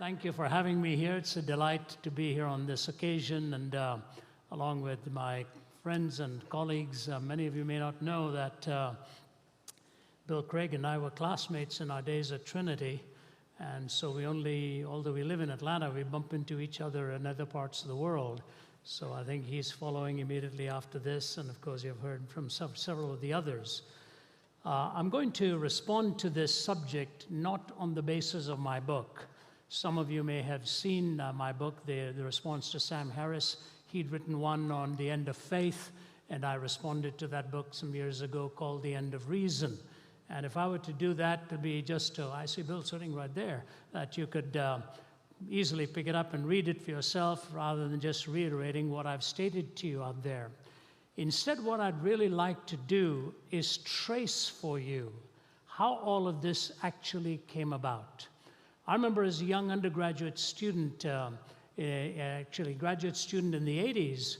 Thank you for having me here. It's a delight to be here on this occasion, and along with my friends and colleagues. Many of you may not know that Bill Craig and I were classmates in our days at Trinity, and so although we live in Atlanta, we bump into each other in other parts of the world. So I think he's following immediately after this, and of course you've heard from several of the others. I'm going to respond to this subject not on the basis of my book. Some of you may have seen my book, the response to Sam Harris. He'd written one on the end of faith, and I responded to that book some years ago called The End of Reason. And if I were to do that, to be just I see Bill sitting right there, that you could easily pick it up and read it for yourself rather than just reiterating what I've stated to you out there. Instead, what I'd really like to do is trace for you how all of this actually came about. I remember as a young undergraduate student, actually graduate student in the 80s,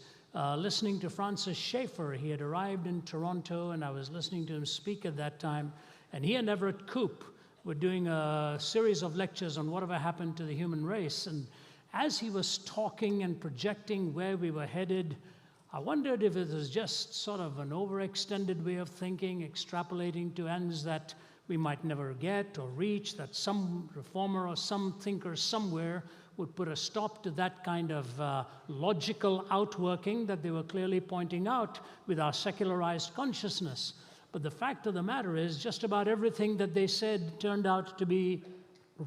listening to Francis Schaeffer. He had arrived in Toronto, and I was listening to him speak at that time. And he and Everett Koop were doing a series of lectures on whatever happened to the human race. And as he was talking and projecting where we were headed, I wondered if it was just sort of an overextended way of thinking, extrapolating to ends that we might never get or reach, that some reformer or some thinker somewhere would put a stop to that kind of logical outworking that they were clearly pointing out with our secularized consciousness. But the fact of the matter is, just about everything that they said turned out to be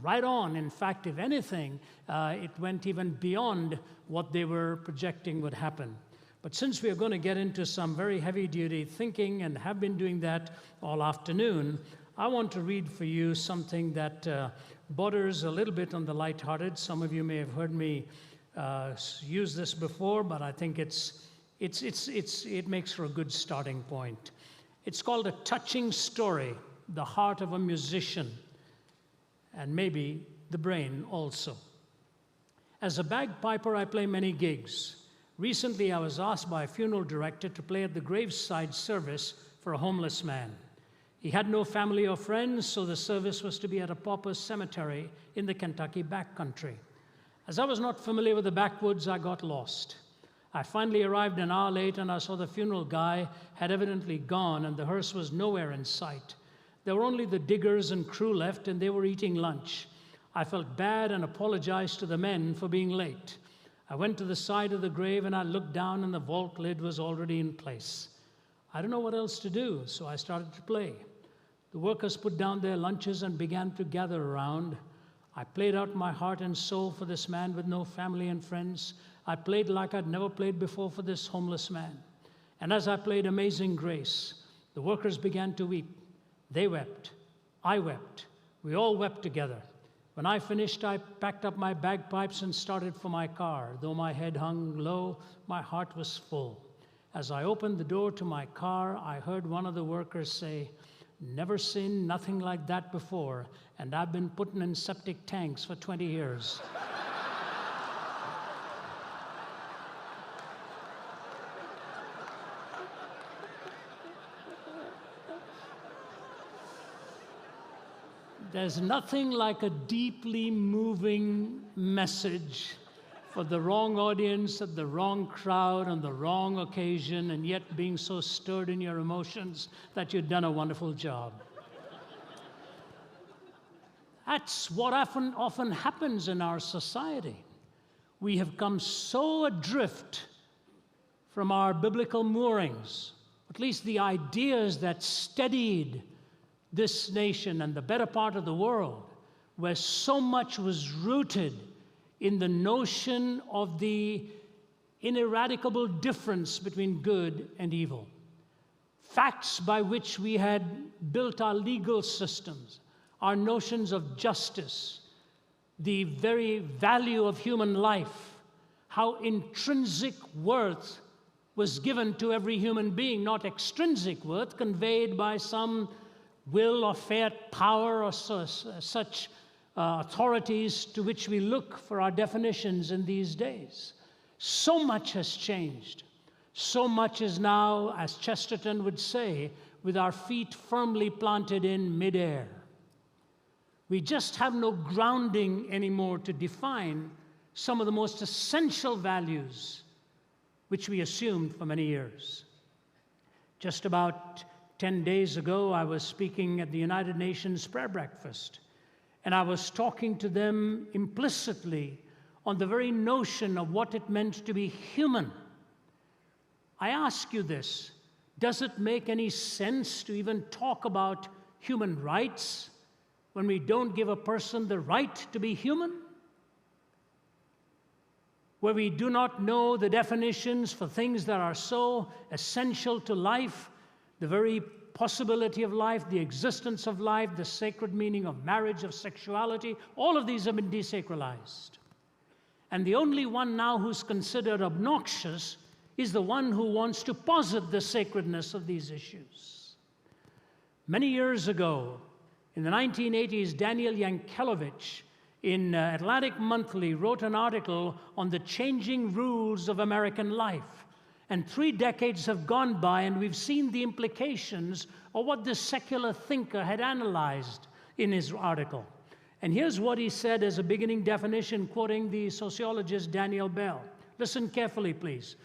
right on. In fact, if anything, it went even beyond what they were projecting would happen. But since we are going to get into some very heavy-duty thinking and have been doing that all afternoon, I want to read for you something that borders a little bit on the lighthearted. Some of you may have heard me use this before, but I think it makes for a good starting point. It's called A Touching Story, The Heart of a Musician, and maybe the brain also. As a bagpiper, I play many gigs. Recently, I was asked by a funeral director to play at the graveside service for a homeless man. He had no family or friends, so the service was to be at a pauper's cemetery in the Kentucky backcountry. As I was not familiar with the backwoods, I got lost. I finally arrived an hour late, and I saw the funeral guy had evidently gone, and the hearse was nowhere in sight. There were only the diggers and crew left, and they were eating lunch. I felt bad and apologized to the men for being late. I went to the side of the grave, and I looked down, and the vault lid was already in place. I don't know what else to do, so I started to play. The workers put down their lunches and began to gather around. I played out my heart and soul for this man with no family and friends. I played like I'd never played before for this homeless man. And as I played Amazing Grace, the workers began to weep. They wept. I wept. We all wept together. When I finished, I packed up my bagpipes and started for my car. Though my head hung low, my heart was full. As I opened the door to my car, I heard one of the workers say, "Never seen nothing like that before, and I've been putting in septic tanks for 20 years. There's nothing like a deeply moving message for the wrong audience at the wrong crowd on the wrong occasion, and yet being so stirred in your emotions that you've done a wonderful job. That's what often happens in our society. We have come so adrift from our biblical moorings, at least the ideas that steadied this nation and the better part of the world, where so much was rooted in the notion of the ineradicable difference between good and evil. Facts by which we had built our legal systems, our notions of justice, the very value of human life, how intrinsic worth was given to every human being, not extrinsic worth conveyed by some will or fiat power or such authorities to which we look for our definitions in these days. So much has changed. So much is now, as Chesterton would say, with our feet firmly planted in midair. We just have no grounding anymore to define some of the most essential values which we assumed for many years. Just about 10 days ago, I was speaking at the United Nations prayer breakfast, and I was talking to them implicitly on the very notion of what it meant to be human. I ask you this: does it make any sense to even talk about human rights when we don't give a person the right to be human? Where we do not know the definitions for things that are so essential to life, the very possibility of life, the existence of life, the sacred meaning of marriage, of sexuality, all of these have been desacralized. And the only one now who's considered obnoxious is the one who wants to posit the sacredness of these issues. Many years ago, in the 1980s, Daniel Yankelevich in Atlantic Monthly wrote an article on the changing rules of American life. And 3 decades have gone by, and we've seen the implications of what this secular thinker had analyzed in his article. And here's what he said as a beginning definition, quoting the sociologist Daniel Bell. Listen carefully, please.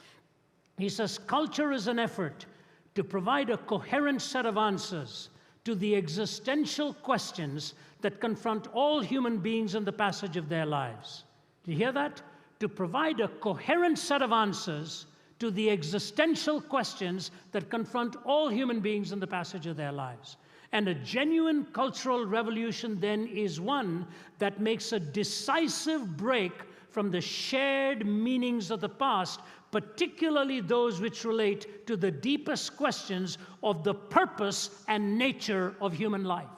He says, culture is an effort to provide a coherent set of answers to the existential questions that confront all human beings in the passage of their lives. Do you hear that? To provide a coherent set of answers to the existential questions that confront all human beings in the passage of their lives. And a genuine cultural revolution then is one that makes a decisive break from the shared meanings of the past, particularly those which relate to the deepest questions of the purpose and nature of human life.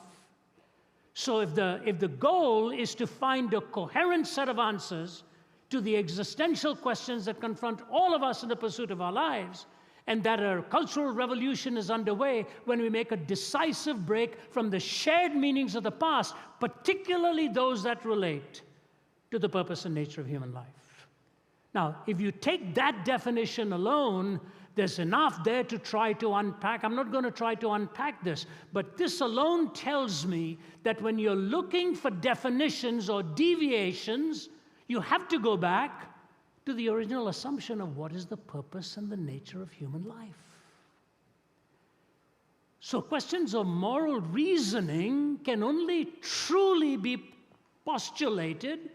So if the goal is to find a coherent set of answers to the existential questions that confront all of us in the pursuit of our lives, and that a cultural revolution is underway when we make a decisive break from the shared meanings of the past, particularly those that relate to the purpose and nature of human life. Now, if you take that definition alone, there's enough there to try to unpack. I'm not going to try to unpack this, but this alone tells me that when you're looking for definitions or deviations, you have to go back to the original assumption of what is the purpose and the nature of human life. So questions of moral reasoning can only truly be postulated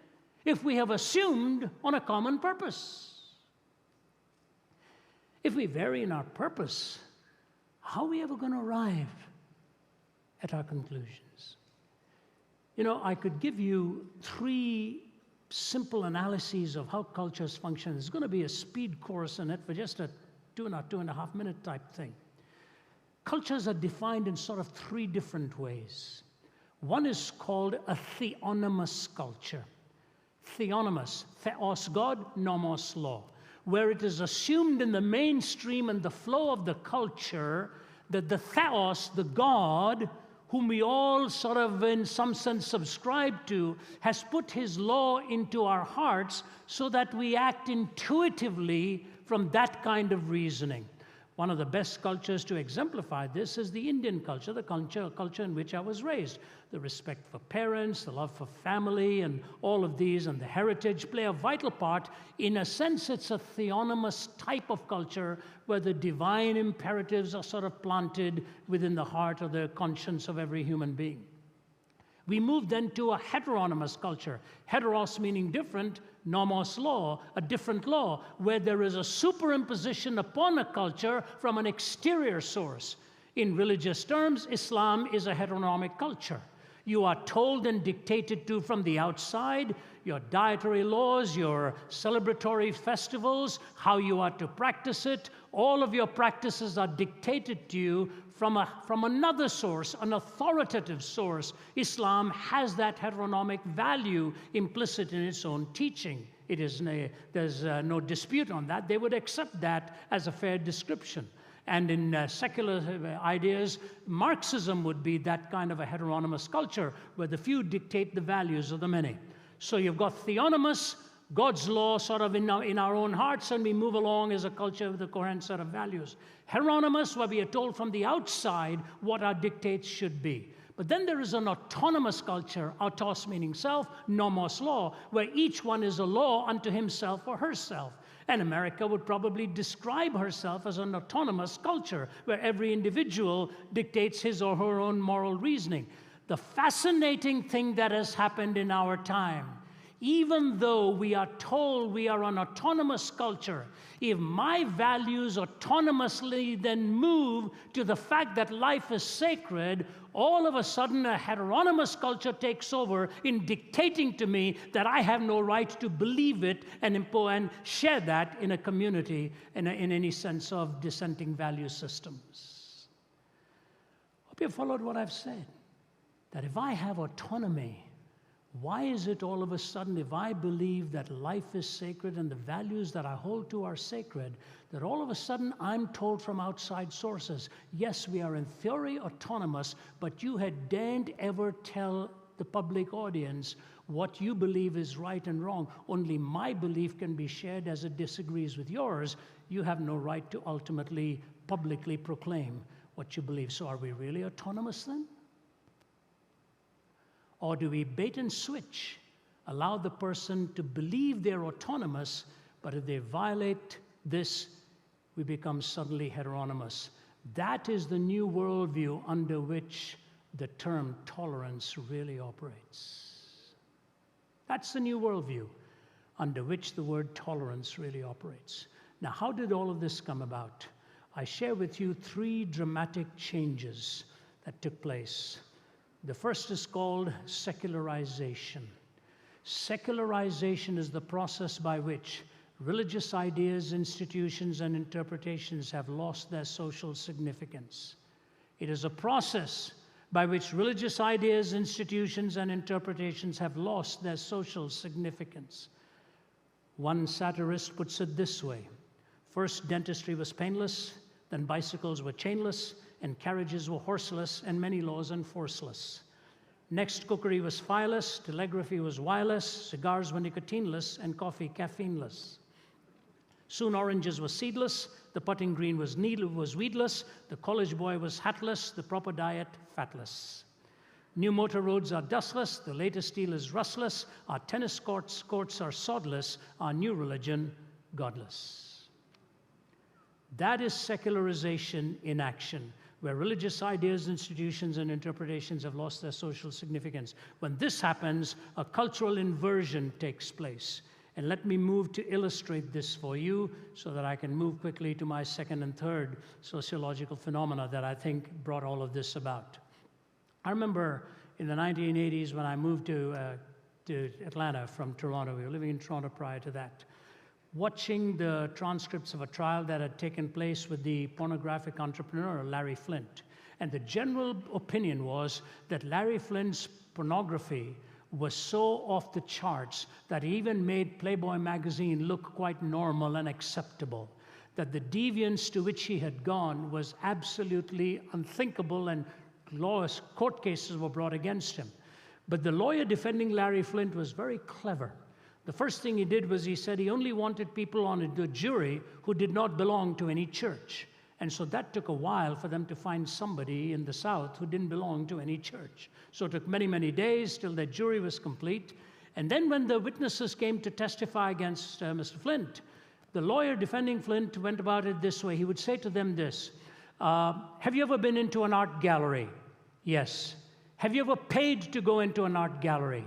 if we have assumed on a common purpose. If we vary in our purpose, how are we ever going to arrive at our conclusions? You know, I could give you 3 simple analyses of how cultures function. There's going to be a speed course in it for just a 2.5 minute type thing. Cultures are defined in sort of 3 different ways. One is called a theonomous culture. Theonomous, theos God, nomos law, where it is assumed in the mainstream and the flow of the culture that the theos, the God, whom we all sort of in some sense subscribe to, has put his law into our hearts so that we act intuitively from that kind of reasoning. One of the best cultures to exemplify this is the Indian culture, the culture in which I was raised. The respect for parents, the love for family, and all of these, and the heritage play a vital part. In a sense, it's a theonomous type of culture where the divine imperatives are sort of planted within the heart or the conscience of every human being. We move then to a heteronomous culture. Heteros meaning different, nomos law, a different law, where there is a superimposition upon a culture from an exterior source. In religious terms, Islam is a heteronomic culture. You are told and dictated to from the outside, your dietary laws, your celebratory festivals, how you are to practice it. All of your practices are dictated to you from another source, an authoritative source. Islam has that heteronomic value implicit in its own teaching. There's no dispute on that. They would accept that as a fair description. And in secular ideas, Marxism would be that kind of a heteronomous culture where the few dictate the values of the many. So you've got theonomous, God's law sort of in our own hearts, and we move along as a culture with a coherent set of values. Heteronymous, where we are told from the outside what our dictates should be. But then there is an autonomous culture, autos meaning self, nomos law, where each one is a law unto himself or herself. And America would probably describe herself as an autonomous culture, where every individual dictates his or her own moral reasoning. The fascinating thing that has happened in our time, even though we are told we are an autonomous culture, if my values autonomously then move to the fact that life is sacred, all of a sudden a heteronymous culture takes over in dictating to me that I have no right to believe it and share that in a community in any sense of dissenting value systems. Hope you followed what I've said. That if I have autonomy, why is it all of a sudden, if I believe that life is sacred and the values that I hold to are sacred, that all of a sudden I'm told from outside sources, yes, we are in theory autonomous, but you had daren't ever tell the public audience what you believe is right and wrong. Only my belief can be shared as it disagrees with yours. You have no right to ultimately publicly proclaim what you believe. So are we really autonomous then? Or do we bait and switch, allow the person to believe they're autonomous, but if they violate this, we become suddenly heteronymous? That is the new worldview under which the term tolerance really operates. That's the new worldview under which the word tolerance really operates. Now, how did all of this come about? I share with you 3 dramatic changes that took place. The first is called secularization. Secularization is the process by which religious ideas, institutions, and interpretations have lost their social significance. It is a process by which religious ideas, institutions, and interpretations have lost their social significance. One satirist puts it this way: first, dentistry was painless, then bicycles were chainless, and carriages were horseless, and many laws enforceless. Next, cookery was fireless, telegraphy was wireless, cigars were nicotineless, and coffee caffeineless. Soon oranges were seedless, the putting green was weedless, the college boy was hatless, the proper diet fatless. New motor roads are dustless, the latest steel is rustless, our tennis courts are sodless, our new religion godless. That is secularization in action, where religious ideas, institutions, and interpretations have lost their social significance. When this happens, a cultural inversion takes place. And let me move to illustrate this for you so that I can move quickly to my second and third sociological phenomena that I think brought all of this about. I remember in the 1980s when I moved to Atlanta from Toronto. We were living in Toronto prior to that. Watching the transcripts of a trial that had taken place with the pornographic entrepreneur, Larry Flynt. And the general opinion was that Larry Flynt's pornography was so off the charts that he even made Playboy magazine look quite normal and acceptable. That the deviance to which he had gone was absolutely unthinkable, and court cases were brought against him. But the lawyer defending Larry Flynt was very clever. The first thing he did was he said he only wanted people on the jury who did not belong to any church. And so that took a while for them to find somebody in the South who didn't belong to any church. So it took many, many days till that jury was complete. And then when the witnesses came to testify against Mr. Flynt, the lawyer defending Flynt went about it this way. He would say to them this: have you ever been into an art gallery? Yes. Have you ever paid to go into an art gallery?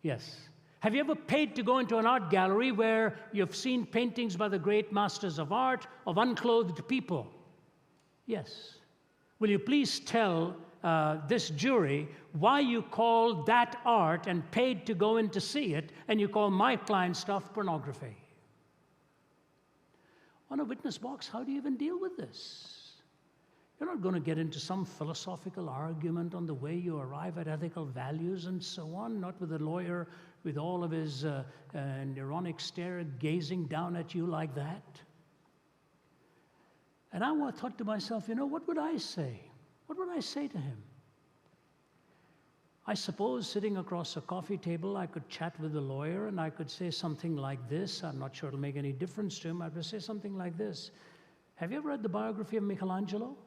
Yes. Have you ever paid to go into an art gallery where you've seen paintings by the great masters of art of unclothed people? Yes. Will you please tell this jury why you call that art and paid to go in to see it, and you call my client stuff pornography? On a witness box, how do you even deal with this? You're not going to get into some philosophical argument on the way you arrive at ethical values and so on, not with a lawyer with all of his ironic stare gazing down at you like that. And I thought to myself, what would I say? What would I say to him? I suppose sitting across a coffee table, I could chat with the lawyer and I could say something like this. I'm not sure it'll make any difference to him. I would say something like this. Have you ever read the biography of Michelangelo?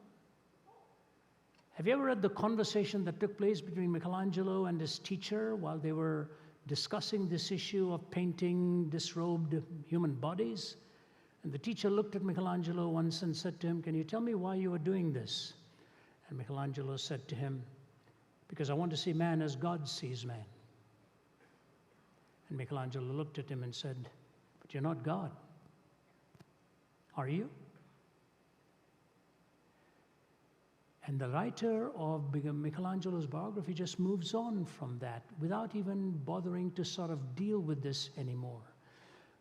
Have you ever read the conversation that took place between Michelangelo and his teacher while they were discussing this issue of painting disrobed human bodies? And the teacher looked at Michelangelo once and said to him, "Can you tell me why you are doing this?" And Michelangelo said to him, "Because I want to see man as God sees man." And Michelangelo looked at him and said, "But you're not God, are you?" And the writer of Michelangelo's biography just moves on from that without even bothering to sort of deal with this anymore.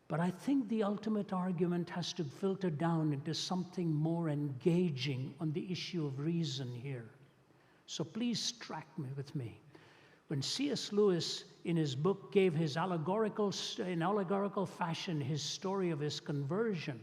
But I think the ultimate argument has to filter down into something more engaging on the issue of reason here. So please track me with me. When C.S. Lewis, in his book, gave his in allegorical fashion his story of his conversion,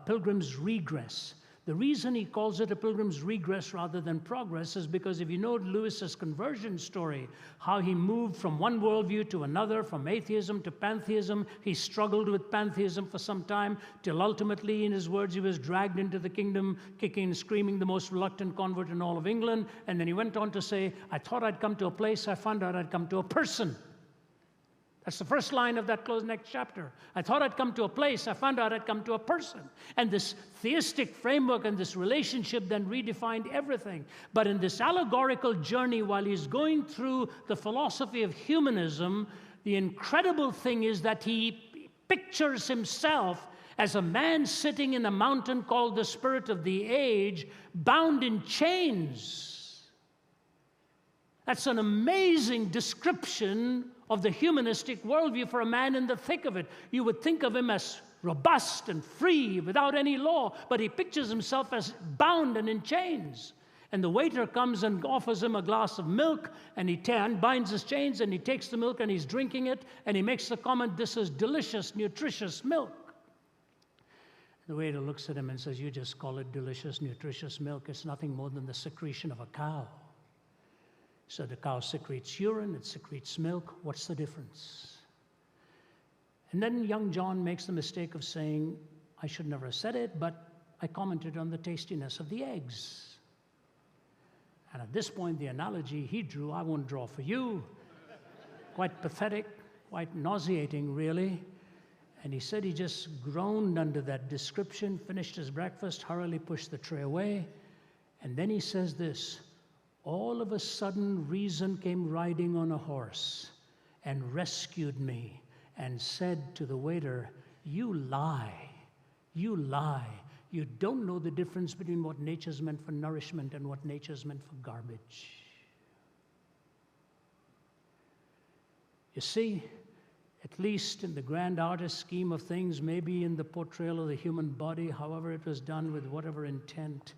Pilgrim's Regress, the reason he calls it a pilgrim's regress rather than progress is because if you know Lewis's conversion story, how he moved from one worldview to another, from atheism to pantheism, he struggled with pantheism for some time, till ultimately, in his words, he was dragged into the kingdom, kicking and screaming, the most reluctant convert in all of England. And then he went on to say, "I thought I'd come to a place, I found out I'd come to a person." That's the first line of that next chapter. I thought I'd come to a place, I found out I'd come to a person. And this theistic framework and this relationship then redefined everything. But in this allegorical journey, while he's going through the philosophy of humanism, the incredible thing is that he pictures himself as a man sitting in a mountain called the Spirit of the Age, bound in chains. That's an amazing description of the humanistic worldview for a man in the thick of it. You would think of him as robust and free without any law, but he pictures himself as bound and in chains. And the waiter comes and offers him a glass of milk, and he unbinds his chains, and he takes the milk and he's drinking it, and he makes the comment, "This is delicious, nutritious milk." The waiter looks at him and says, "You just call it delicious, nutritious milk. It's nothing more than the secretion of a cow. So the cow secretes urine, it secretes milk. What's the difference?" And then young John makes the mistake of saying, "I should never have said it, but I commented on the tastiness of the eggs." And at this point, the analogy he drew, I won't draw for you. Quite pathetic, quite nauseating, really. And he said he just groaned under that description, finished his breakfast, hurriedly pushed the tray away. And then he says this, "All of a sudden, reason came riding on a horse and rescued me and said to the waiter, 'You lie, you lie. You don't know the difference between what nature's meant for nourishment and what nature's meant for garbage.'" You see, at least in the grand artist scheme of things, maybe in the portrayal of the human body, however it was done with whatever intent,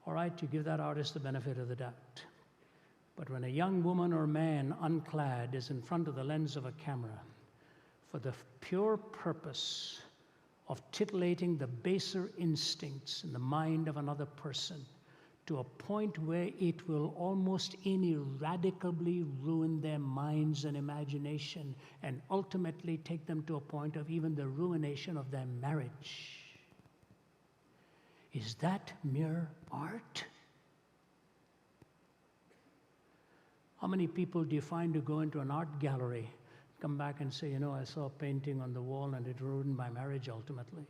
all right, you give that artist the benefit of the doubt. But when a young woman or man, unclad, is in front of the lens of a camera for the pure purpose of titillating the baser instincts in the mind of another person to a point where it will almost ineradicably ruin their minds and imagination and ultimately take them to a point of even the ruination of their marriage, is that mere art? How many people do you find who go into an art gallery, come back and say, "You know, I saw a painting on the wall and it ruined my marriage ultimately"?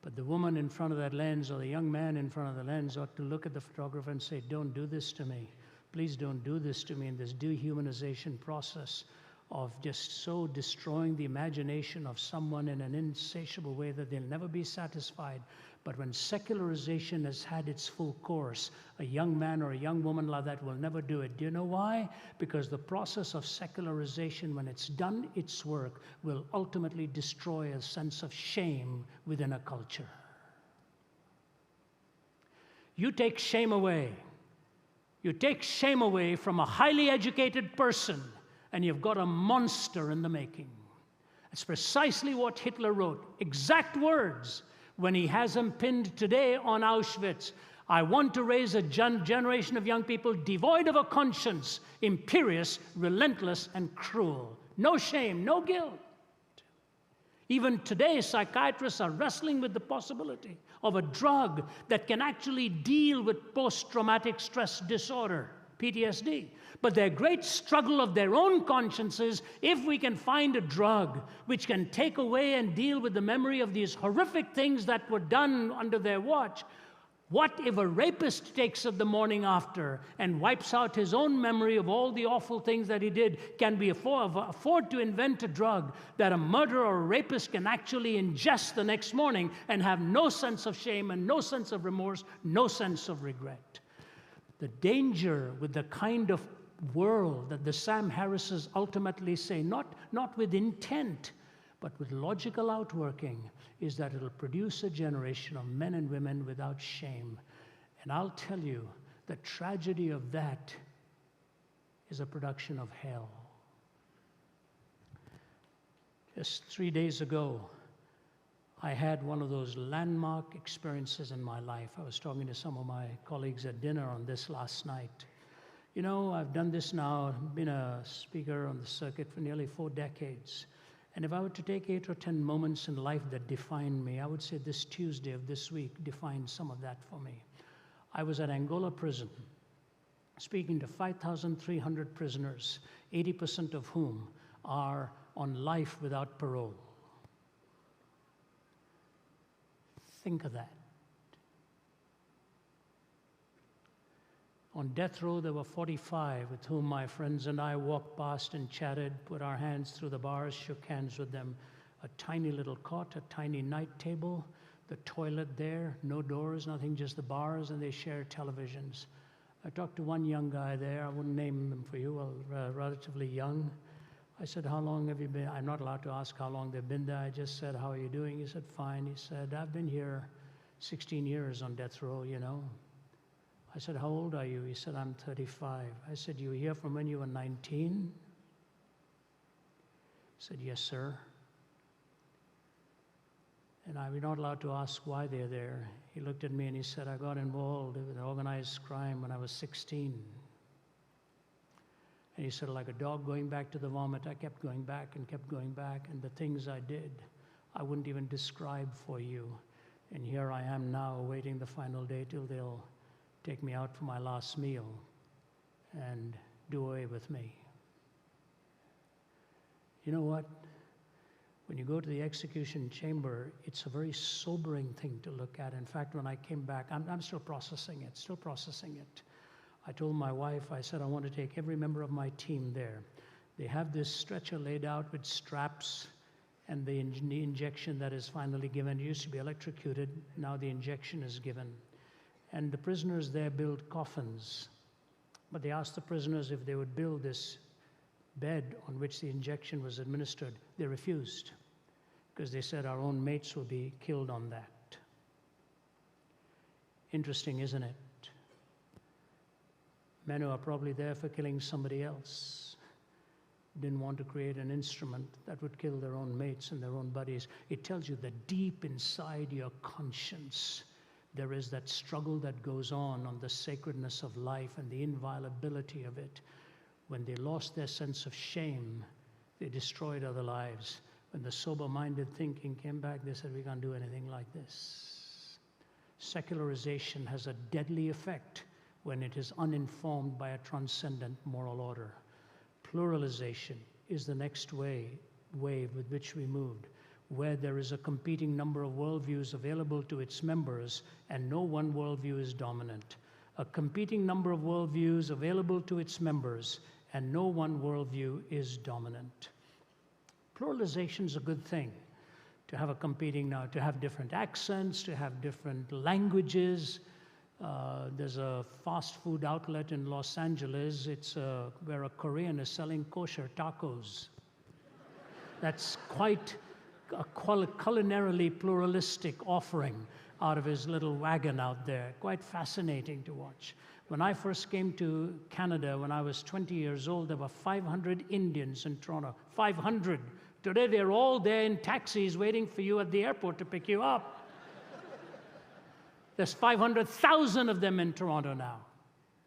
But the woman in front of that lens or the young man in front of the lens ought to look at the photographer and say, "Don't do this to me. Please don't do this to me in this dehumanization process of just so destroying the imagination of someone in an insatiable way that they'll never be satisfied." But when secularization has had its full course, a young man or a young woman like that will never do it. Do you know why? Because the process of secularization, when it's done its work, will ultimately destroy a sense of shame within a culture. You take shame away. You take shame away from a highly educated person, and you've got a monster in the making. It's precisely what Hitler wrote, exact words, when he has him pinned today on Auschwitz. I want to raise a generation of young people devoid of a conscience, imperious, relentless, and cruel. No shame, no guilt. Even today, psychiatrists are wrestling with the possibility of a drug that can actually deal with post-traumatic stress disorder, PTSD. But their great struggle of their own consciences, if we can find a drug which can take away and deal with the memory of these horrific things that were done under their watch. What if a rapist takes it the morning after and wipes out his own memory of all the awful things that he did? Can we afford to invent a drug that a murderer or a rapist can actually ingest the next morning and have no sense of shame and no sense of remorse, no sense of regret? The danger with the kind of world that the Sam Harrises ultimately say, not with intent, but with logical outworking, is that it'll produce a generation of men and women without shame. And I'll tell you, the tragedy of that is a production of hell. Just 3 days ago, I had one of those landmark experiences in my life. I was talking to some of my colleagues at dinner on this last night. You know, I've done this now, been a speaker on the circuit for nearly 4 decades. And if I were to take 8 or 10 moments in life that defined me, I would say this Tuesday of this week defined some of that for me. I was at Angola prison, speaking to 5,300 prisoners, 80% of whom are on life without parole. Think of that. On death row, there were 45 with whom my friends and I walked past and chatted, put our hands through the bars, shook hands with them. A tiny little cot, a tiny night table, the toilet there, no doors, nothing, just the bars, and they shared televisions. I talked to one young guy there. I wouldn't name him for you, relatively young. I said, how long have you been? I'm not allowed to ask how long they've been there. I just said, how are you doing? He said, fine. He said, I've been here 16 years on death row, you know. I said, how old are you? He said, I'm 35. I said, you were here from when you were 19? He said, yes, sir. And I was not allowed to ask why they're there. He looked at me and he said, I got involved with organized crime when I was 16. And he said, like a dog going back to the vomit, I kept going back and kept going back. And the things I did, I wouldn't even describe for you. And here I am now awaiting the final day till they'll take me out for my last meal and do away with me. You know what? When you go to the execution chamber, it's a very sobering thing to look at. In fact, when I came back, I'm still processing it. I told my wife, I said, I want to take every member of my team there. They have this stretcher laid out with straps and the injection that is finally given. It used to be electrocuted. Now the injection is given. And the prisoners there build coffins. But they asked the prisoners if they would build this bed on which the injection was administered. They refused because they said our own mates will be killed on that. Interesting, isn't it? Men who are probably there for killing somebody else didn't want to create an instrument that would kill their own mates and their own buddies. It tells you that deep inside your conscience, there is that struggle that goes on the sacredness of life and the inviolability of it. When they lost their sense of shame, they destroyed other lives. When the sober-minded thinking came back, they said, we can't do anything like this. Secularization has a deadly effect when it is uninformed by a transcendent moral order. Pluralization is the next wave with which we moved, where there is a competing number of worldviews available to its members and no one worldview is dominant. A competing number of worldviews available to its members and no one worldview is dominant. Pluralization is a good thing. To have to have different accents, to have different languages. There's a fast food outlet in Los Angeles. It's where a Korean is selling kosher tacos. That's quite a culinarily pluralistic offering out of his little wagon out there. Quite fascinating to watch. When I first came to Canada, when I was 20 years old, there were 500 Indians in Toronto. 500. Today, they're all there in taxis waiting for you at the airport to pick you up. There's 500,000 of them in Toronto now.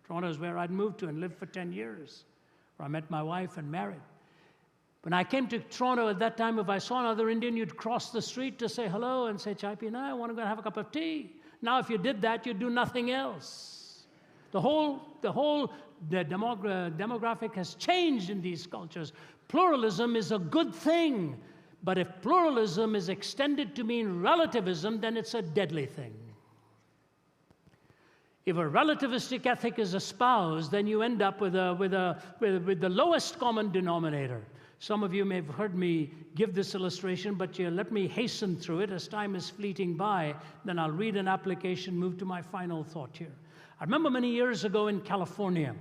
Toronto is where I'd moved to and lived for 10 years, where I met my wife and married. When I came to Toronto at that time, if I saw another Indian, you'd cross the street to say hello and say, "Chai pina, I want to go and have a cup of tea." Now, if you did that, you'd do nothing else. The demographic has changed in these cultures. Pluralism is a good thing, but if pluralism is extended to mean relativism, then it's a deadly thing. If a relativistic ethic is espoused, then you end up with the lowest common denominator. Some of you may have heard me give this illustration, but let me hasten through it as time is fleeting by. Then I'll read an application, move to my final thought here. I remember many years ago in California,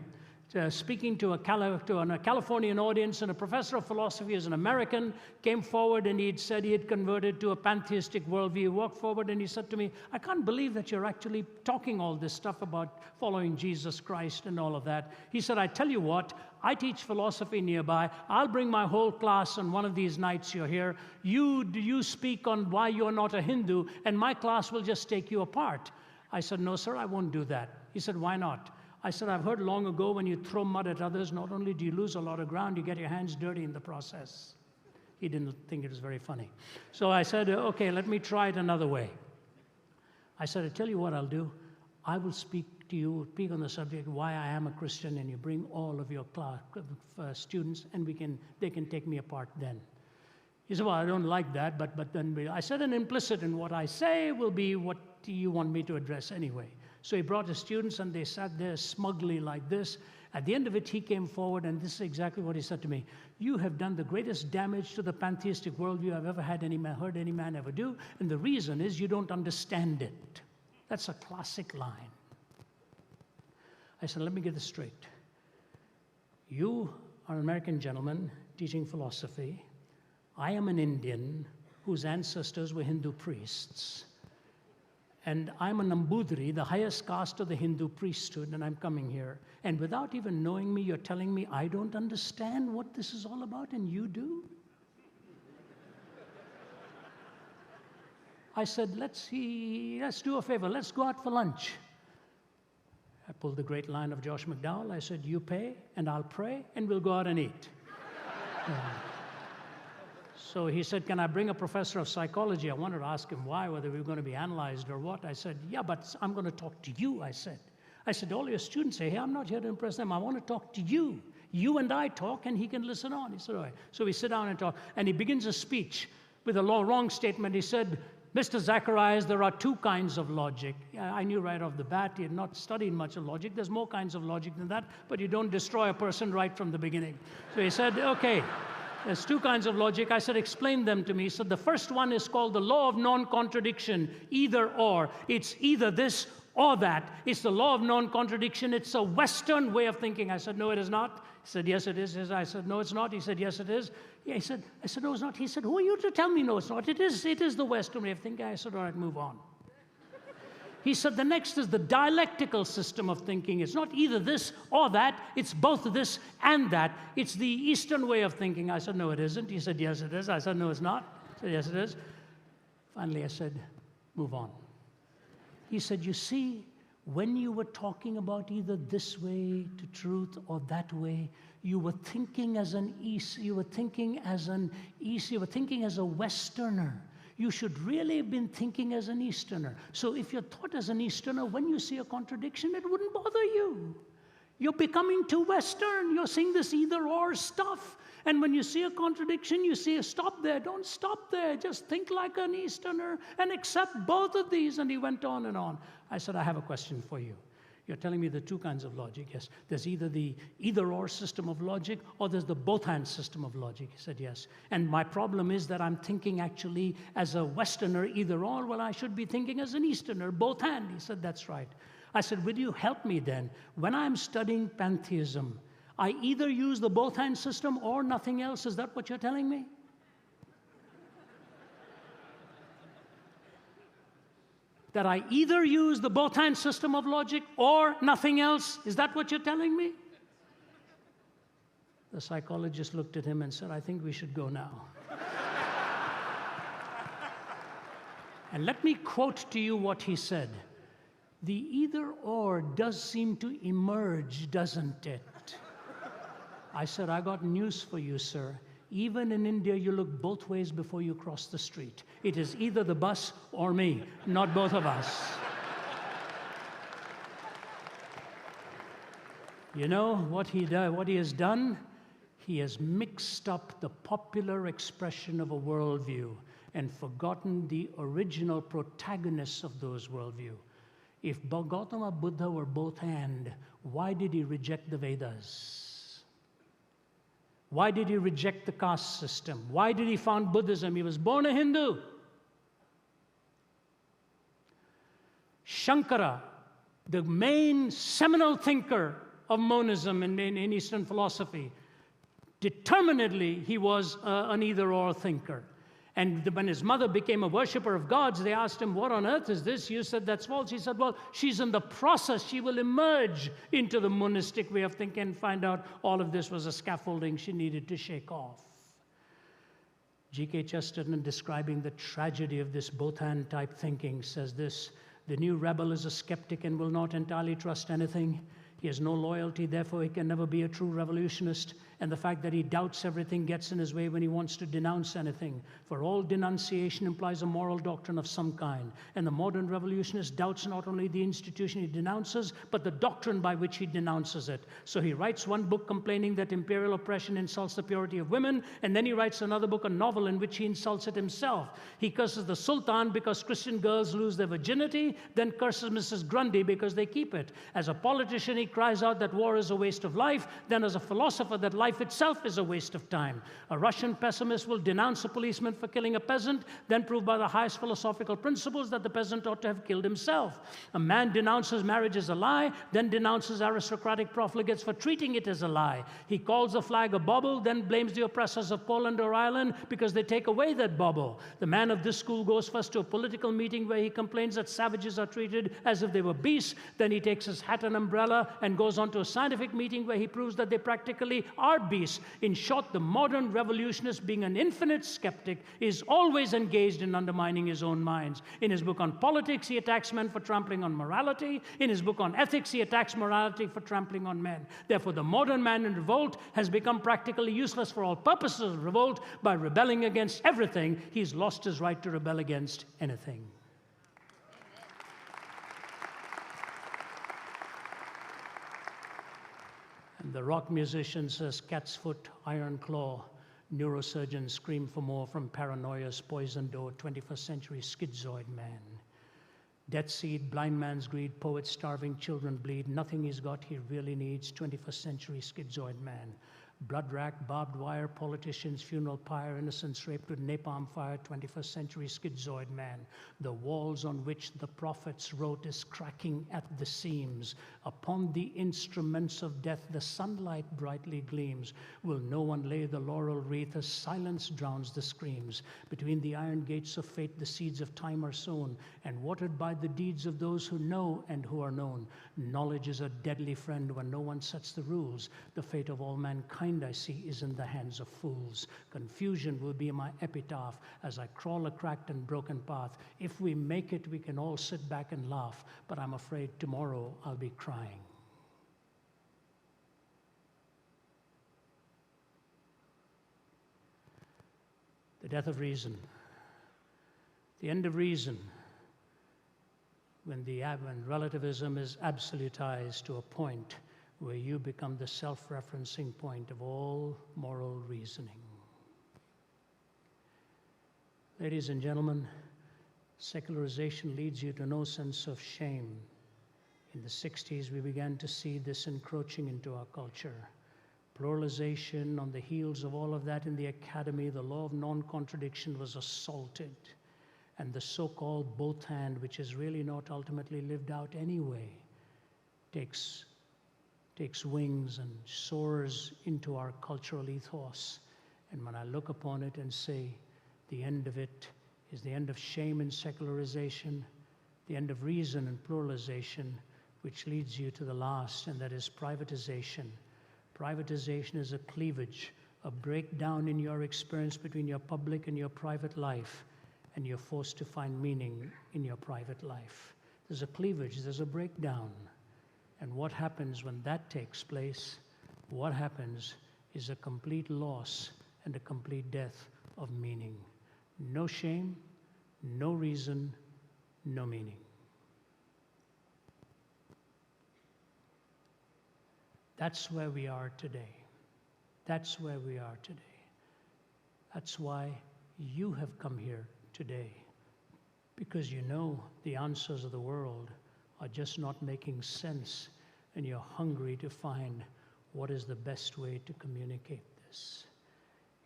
speaking to a Californian audience, and a professor of philosophy, as an American, came forward and he'd said he had converted to a pantheistic worldview. He walked forward and he said to me, "I can't believe that you're actually talking all this stuff about following Jesus Christ and all of that." He said, "I tell you what, I teach philosophy nearby. I'll bring my whole class on one of these nights you're here. You speak on why you're not a Hindu, and my class will just take you apart." I said, "No, sir, I won't do that." He said, "Why not?" I said, "I've heard long ago when you throw mud at others, not only do you lose a lot of ground, you get your hands dirty in the process." He didn't think it was very funny. So I said, "Okay, let me try it another way." I said, "I tell you what I'll do. I will speak on the subject why I am a Christian, and you bring all of your class, students, and they can take me apart then." He said, "Well, I don't like that, but then I said, and implicit in what I say will be what you want me to address anyway." So he brought his students, and they sat there smugly like this. At the end of it, he came forward, and this is exactly what he said to me. "You have done the greatest damage to the pantheistic worldview I've ever heard any man ever do, and the reason is you don't understand it." That's a classic line. I said, "Let me get this straight. You are an American gentleman teaching philosophy. I am an Indian whose ancestors were Hindu priests. And I'm a Nambudri, the highest caste of the Hindu priesthood, and I'm coming here. And without even knowing me, you're telling me I don't understand what this is all about, and you do?" I said, let's do a favor. Let's go out for lunch." I pulled the great line of Josh McDowell. I said, "You pay, and I'll pray, and we'll go out and eat." So he said, "Can I bring a professor of psychology?" I wanted to ask him why, whether we were going to be analyzed or what. I said, "Yeah, but I'm going to talk to you," I said. "All your students say, hey, I'm not here to impress them. I want to talk to you. You and I talk, and he can listen on." He said, "All right." So we sit down and talk, and he begins a speech with a wrong statement. He said, "Mr. Zacharias, there are two kinds of logic." I knew right off the bat he had not studied much of logic. There's more kinds of logic than that, but you don't destroy a person right from the beginning. So he said, "Okay, there's two kinds of logic." I said, "Explain them to me." He said, "The first one is called the law of non-contradiction, either or. It's either this or that. It's the law of non-contradiction. It's a Western way of thinking." I said, "No, it is not." He said, "Yes, it is." I said, "No, it's not." He said, "Yes, it is." Yeah, I said, "No, it's not." He said, "Who are you to tell me no, it's not? It is the Western way of thinking." I said, "All right, move on." He said, "The next is the dialectical system of thinking. It's not either this or that. It's both this and that. It's the Eastern way of thinking." I said, "No, it isn't." He said, "Yes, it is." I said, "No, it's not." He said, "Yes, it is." Finally, I said, "Move on." He said, "You see, when you were talking about either this way to truth or that way, you were thinking as an East, you were thinking as a Westerner. You should really have been thinking as an Easterner. So if you're thought as an Easterner, when you see a contradiction, it wouldn't bother you. You're becoming too Western. You're seeing this either-or stuff. And when you see a contradiction, you see, stop there. Don't stop there. Just think like an Easterner and accept both of these." And he went on and on. I said, "I have a question for you. You're telling me the two kinds of logic." Yes. "There's either the either-or system of logic or there's the both-and system of logic." He said, "Yes. And my problem is that I'm thinking actually as a Westerner either-or. Well, I should be thinking as an Easterner both-and." He said, "That's right." I said, "Will you help me then? When I'm studying pantheism, I either use the both-and system or nothing else. Is that what you're telling me?" That I either use the both-and system of logic or nothing else? Is that what you're telling me? The psychologist looked at him and said, "I think we should go now." And let me quote to you what he said. The either or does seem to emerge, doesn't it? I said, I got news for you, sir. Even in India, you look both ways before you cross the street. It is either the bus or me, not both of us. You know what he has done? He has mixed up the popular expression of a worldview and forgotten the original protagonists of those worldview. If Gautama Buddha were both and, why did he reject the Vedas? Why did he reject the caste system? Why did he found Buddhism? He was born a Hindu. Shankara, the main seminal thinker of monism in Eastern philosophy, determinedly he was an either-or thinker. And when his mother became a worshiper of gods, they asked him, what on earth is this? You said that's false. He said, well, she's in the process. She will emerge into the monistic way of thinking and find out all of this was a scaffolding she needed to shake off. G.K. Chesterton, describing the tragedy of this both-and type thinking, says this: the new rebel is a skeptic and will not entirely trust anything. He has no loyalty, therefore he can never be a true revolutionist. And the fact that he doubts everything gets in his way when he wants to denounce anything. For all denunciation implies a moral doctrine of some kind. And the modern revolutionist doubts not only the institution he denounces, but the doctrine by which he denounces it. So he writes one book complaining that imperial oppression insults the purity of women, and then he writes another book, a novel, in which he insults it himself. He curses the Sultan because Christian girls lose their virginity, then curses Mrs. Grundy because they keep it. As a politician, he cries out that war is a waste of life, then as a philosopher that life itself is a waste of time. A Russian pessimist will denounce a policeman for killing a peasant, then prove by the highest philosophical principles that the peasant ought to have killed himself. A man denounces marriage as a lie, then denounces aristocratic profligates for treating it as a lie. He calls the flag a bauble, then blames the oppressors of Poland or Ireland because they take away that bauble. The man of this school goes first to a political meeting where he complains that savages are treated as if they were beasts, then he takes his hat and umbrella and goes on to a scientific meeting where he proves that they practically are beasts. In short, the modern revolutionist, being an infinite skeptic, is always engaged in undermining his own minds. In his book on politics, he attacks men for trampling on morality. In his book on ethics, he attacks morality for trampling on men. Therefore, the modern man in revolt has become practically useless for all purposes of revolt. By rebelling against everything, he's lost his right to rebel against anything. The rock musician says, cat's foot, iron claw. Neurosurgeons scream for more from paranoia's poisoned door. 21st century schizoid man. Death seed, blind man's greed, poets starving, children bleed. Nothing he's got he really needs. 21st century schizoid man. Blood rack, barbed wire, politicians, funeral pyre, innocents raped with napalm fire, 21st century schizoid man. The walls on which the prophets wrote is cracking at the seams. Upon the instruments of death the sunlight brightly gleams. Will no one lay the laurel wreath as silence drowns the screams? Between the iron gates of fate the seeds of time are sown, and watered by the deeds of those who know and who are known. Knowledge is a deadly friend when no one sets the rules. The fate of all mankind I see is in the hands of fools. Confusion will be my epitaph as I crawl a cracked and broken path. If we make it, we can all sit back and laugh, but I'm afraid tomorrow I'll be crying. The death of reason. The end of reason. When relativism is absolutized to a point where you become the self-referencing point of all moral reasoning. Ladies and gentlemen, secularization leads you to no sense of shame. In the 60s, we began to see this encroaching into our culture. Pluralization, on the heels of all of that in the academy, the law of non-contradiction was assaulted. And the so-called both and, which is really not ultimately lived out anyway, takes wings and soars into our cultural ethos. And when I look upon it and say, the end of it is the end of shame and secularization, the end of reason and pluralization, which leads you to the last, and that is privatization. Privatization is a cleavage, a breakdown in your experience between your public and your private life, and you're forced to find meaning in your private life. There's a cleavage, there's a breakdown. And what happens when that takes place? What happens is a complete loss and a complete death of meaning. No shame, no reason, no meaning. That's where we are today. That's where we are today. That's why you have come here today. Because you know the answers of the world are just not making sense, and you're hungry to find what is the best way to communicate this.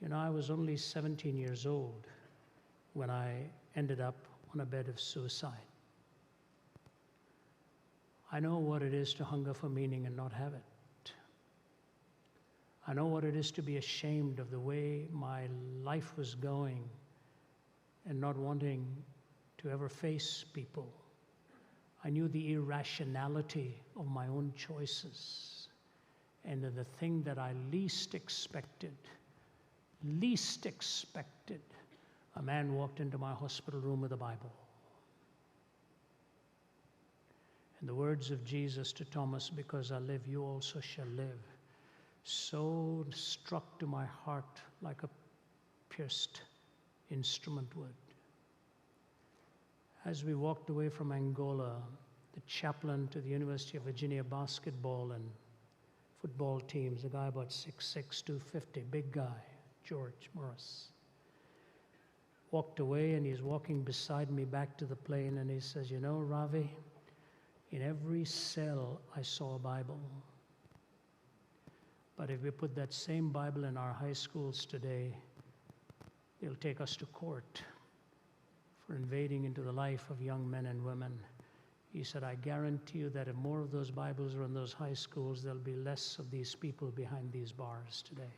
You know, I was only 17 years old when I ended up on a bed of suicide. I know what it is to hunger for meaning and not have it. I know what it is to be ashamed of the way my life was going and not wanting to ever face people. I knew the irrationality of my own choices. And the thing that I least expected, a man walked into my hospital room with a Bible. And the words of Jesus to Thomas, "Because I live, you also shall live," so struck to my heart like a pierced instrument would. As we walked away from Angola, the chaplain to the University of Virginia basketball and football teams, a guy about 6'6", 250, big guy, George Morris, walked away, and he's walking beside me back to the plane, and he says, "You know, Ravi, in every cell I saw a Bible. But if we put that same Bible in our high schools today, they'll take us to court for invading into the life of young men and women." He said, "I guarantee you that if more of those Bibles are in those high schools, there'll be less of these people behind these bars today."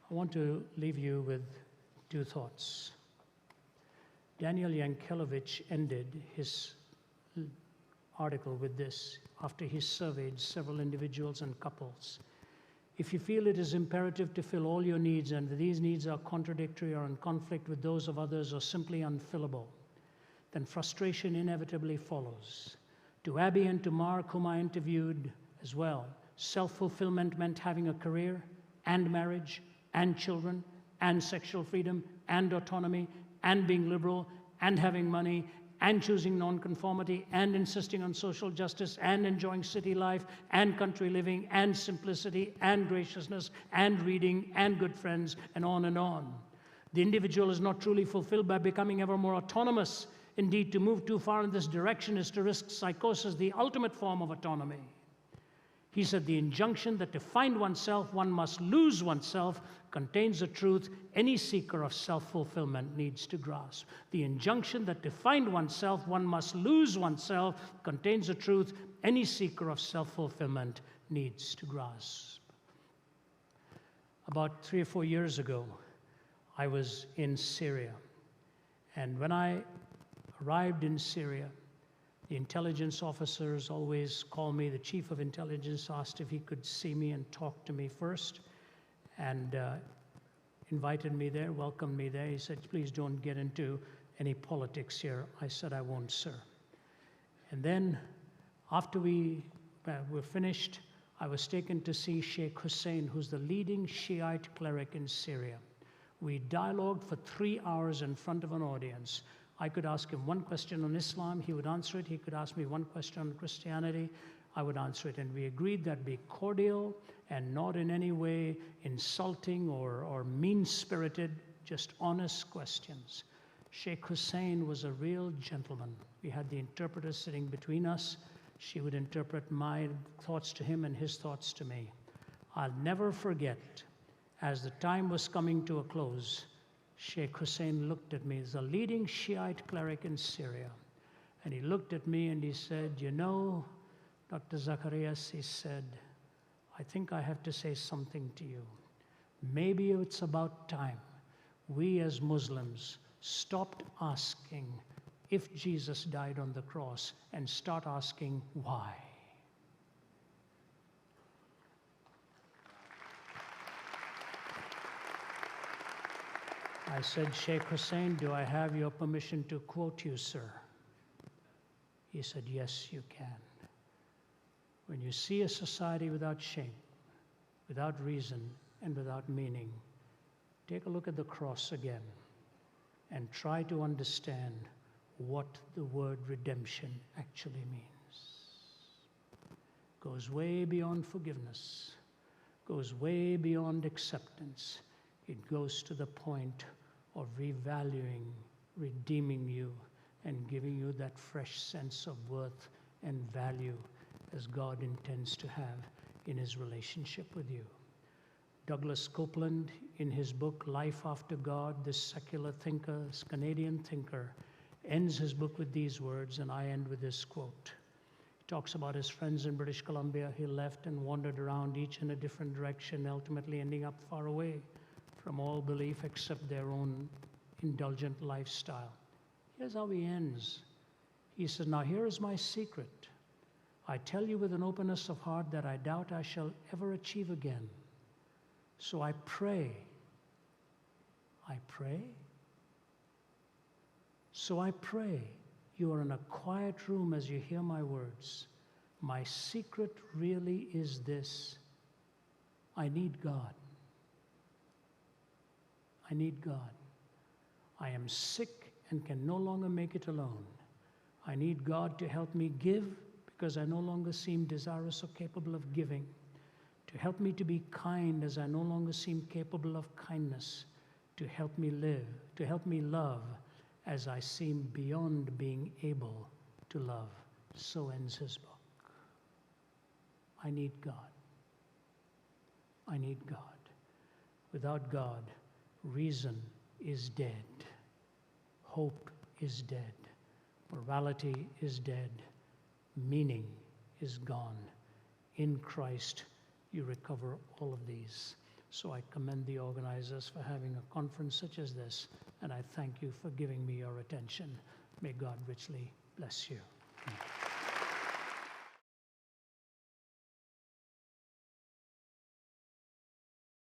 I want to leave you with two thoughts. Daniel Yankelevich ended his article with this after he surveyed several individuals and couples. "If you feel it is imperative to fill all your needs and these needs are contradictory or in conflict with those of others or simply unfillable, then frustration inevitably follows. To Abby and to Mark, whom I interviewed as well, self-fulfillment meant having a career and marriage and children and sexual freedom and autonomy and being liberal and having money and choosing nonconformity and insisting on social justice and enjoying city life and country living and simplicity and graciousness and reading and good friends and on and on. The individual is not truly fulfilled by becoming ever more autonomous. Indeed, to move too far in this direction is to risk psychosis, the ultimate form of autonomy." He said, "The injunction that to find oneself, one must lose oneself contains a truth any seeker of self-fulfillment needs to grasp. The injunction that to find oneself, one must lose oneself contains a truth any seeker of self-fulfillment needs to grasp." About 3 or 4 years ago, I was in Syria. And when I arrived in Syria, the intelligence officers always call me. The chief of intelligence asked if he could see me and talk to me first, and invited me there, welcomed me there. He said, "Please don't get into any politics here." I said, "I won't, sir." And then after we were finished, I was taken to see Sheikh Hussein, who's the leading Shiite cleric in Syria. We dialogued for 3 hours in front of an audience. I could ask him one question on Islam, he would answer it. He could ask me one question on Christianity, I would answer it. And we agreed that be cordial and not in any way insulting or mean-spirited, just honest questions. Sheikh Hussein was a real gentleman. We had the interpreter sitting between us. She would interpret my thoughts to him and his thoughts to me. I'll never forget, as the time was coming to a close, Sheikh Hussein looked at me as a leading Shiite cleric in Syria. And he looked at me and he said, "You know, Dr. Zacharias," he said, "I think I have to say something to you. Maybe it's about time we as Muslims stopped asking if Jesus died on the cross and start asking why." I said, Sheikh Hussein, do I have your permission to quote you, sir? He said, yes, you can. When you see a society without shame, without reason, and without meaning, take a look at the cross again and try to understand what the word redemption actually means. Goes way beyond forgiveness, goes way beyond acceptance. It goes to the point of revaluing, redeeming you, and giving you that fresh sense of worth and value as God intends to have in his relationship with you. Douglas Copeland, in his book, Life After God, this secular thinker, this Canadian thinker, ends his book with these words, and I end with this quote. He talks about his friends in British Columbia. He left and wandered around, each in a different direction, ultimately ending up far away from all belief except their own indulgent lifestyle. Here's how he ends. He says, now here is my secret. I tell you with an openness of heart that I doubt I shall ever achieve again. So I pray. So I pray you are in a quiet room as you hear my words. My secret really is this. I need God. I need God. I am sick and can no longer make it alone. I need God to help me give because I no longer seem desirous or capable of giving. To help me to be kind as I no longer seem capable of kindness. To help me live, to help me love as I seem beyond being able to love. So ends his book. I need God. I need God. Without God, reason is dead. Hope is dead. Morality is dead. Meaning is gone. In Christ, you recover all of these. So I commend the organizers for having a conference such as this, and I thank you for giving me your attention. May God richly bless you.